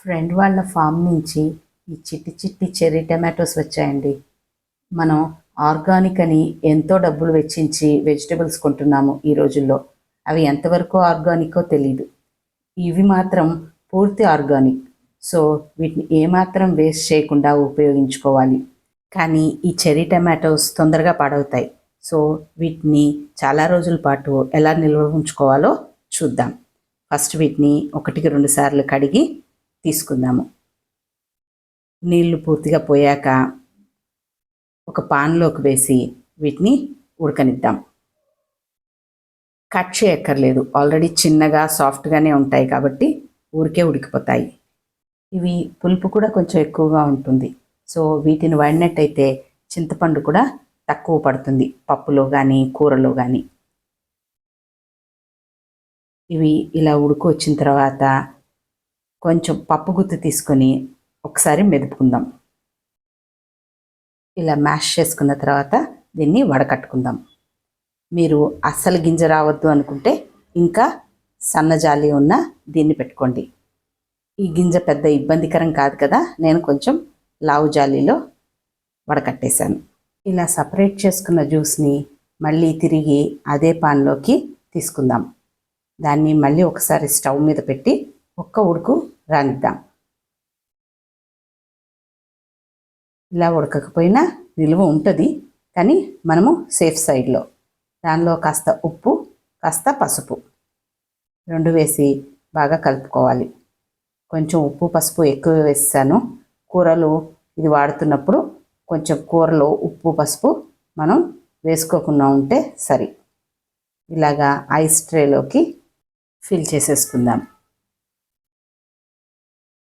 Friend వాళ్ళ form నుంచి ఈ చిట్టి చిట్టి చెర్రీ టమాటోస్ వచ్చాయండి. మనం ఆర్గానిక్ అని ఎంతో డబ్బులు వెచ్చించి వెజిటబుల్స్ కొంటున్నాము ఈ రోజుల్లో. అవి ఎంతవరకు ఆర్గానికో తెలీదు. ఇవి మాత్రం పూర్తి ఆర్గానిక్. సో వీటిని ఏమాత్రం వేస్ట్ చేయకుండా ఉపయోగించుకోవాలి. కానీ ఈ చెర్రీ టమాటోస్ తొందరగా పాడవుతాయి. సో వీటిని చాలా రోజుల పాటు ఎలా నిల్వ ఉంచుకోవాలో చూద్దాం. ఫస్ట్ వీటిని 1-2 సార్లు కడిగి తీసుకుందాము. నీళ్లు పూర్తిగా పోయాక ఒక పాన్లోకి వేసి వీటిని ఉడకనిద్దాం. కట్ చేయక్కర్లేదు, ఆల్రెడీ చిన్నగా సాఫ్ట్గానే ఉంటాయి కాబట్టి ఊరికే ఉడికిపోతాయి. ఇవి పులుపు కూడా కొంచెం ఎక్కువగా ఉంటుంది. సో వీటిని వాడినట్టయితే చింతపండు కూడా తక్కువ పడుతుంది పప్పులో కానీ కూరలో కానీ. ఇవి ఇలా ఉడుకు వచ్చిన తర్వాత కొంచెం పప్పు గుత్తి తీసుకొని ఒకసారి మెదుపుకుందాం. ఇలా మ్యాష్ చేసుకున్న తర్వాత దీన్ని వడకట్టుకుందాం. మీరు అస్సలు గింజ రావద్దు అనుకుంటే ఇంకా సన్నజాలి ఉన్న దీన్ని పెట్టుకోండి. ఈ గింజ పెద్ద ఇబ్బందికరం కాదు కదా, నేను కొంచెం లావు జాలీలో వడకట్టేశాను. ఇలా సపరేట్ చేసుకున్న జ్యూస్ని మళ్ళీ తిరిగి అదే పాన్లోకి తీసుకుందాం. దాన్ని మళ్ళీ ఒకసారి స్టవ్ మీద పెట్టి ఒక్క ఉడుకు రానిద్దాం. ఇలా ఉడకకపోయినా నిలువ ఉంటుంది, కానీ మనము సేఫ్ సైడ్లో. దానిలో కాస్త ఉప్పు, కాస్త పసుపు 2 వేసి బాగా కలుపుకోవాలి. కొంచెం ఉప్పు పసుపు ఎక్కువ వేసాను. కూరలు ఇది వాడుతున్నప్పుడు కొంచెం కూరలో ఉప్పు పసుపు మనం వేసుకోకుండా ఉంటే సరి. ఇలాగా ఐస్ ట్రేలోకి ఫిల్ చేసేసుకుందాం.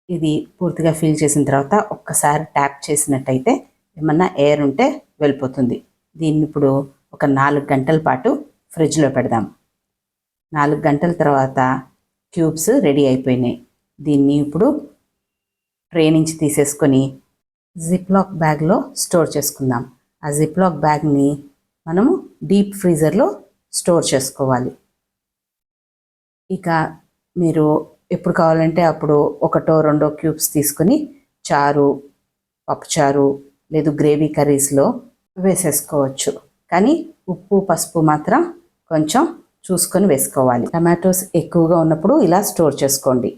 ఇది పూర్తిగా ఫిల్ చేసిన తర్వాత ఒక్కసారి ట్యాప్ చేసినట్టయితే ఏమన్నా ఎయిర్ ఉంటే వెళ్ళిపోతుంది. దీన్ని ఇప్పుడు ఒక 4 గంటల పాటు ఫ్రిడ్జ్లో పెడదాం. 4 గంటల తర్వాత క్యూబ్స్ రెడీ అయిపోయినాయి. దీన్ని ఇప్పుడు ట్రే నుంచి తీసేసుకొని జిప్లాక్ బ్యాగ్లో స్టోర్ చేసుకుందాం. ఆ జిప్లాక్ బ్యాగ్ని మనము డీప్ ఫ్రీజర్లో స్టోర్ చేసుకోవాలి. ఇక మీరు ఎప్పుడు కావాలంటే అప్పుడు 1-2 క్యూబ్స్ తీసుకొని చారు, పప్పుచారు లేదు గ్రేవీ కర్రీస్లో వేసేసుకోవచ్చు. కానీ ఉప్పు పసుపు మాత్రం కొంచెం చూసుకొని వేసుకోవాలి. టమాటోస్ ఎక్కువగా ఉన్నప్పుడు ఇలా స్టోర్ చేసుకోండి.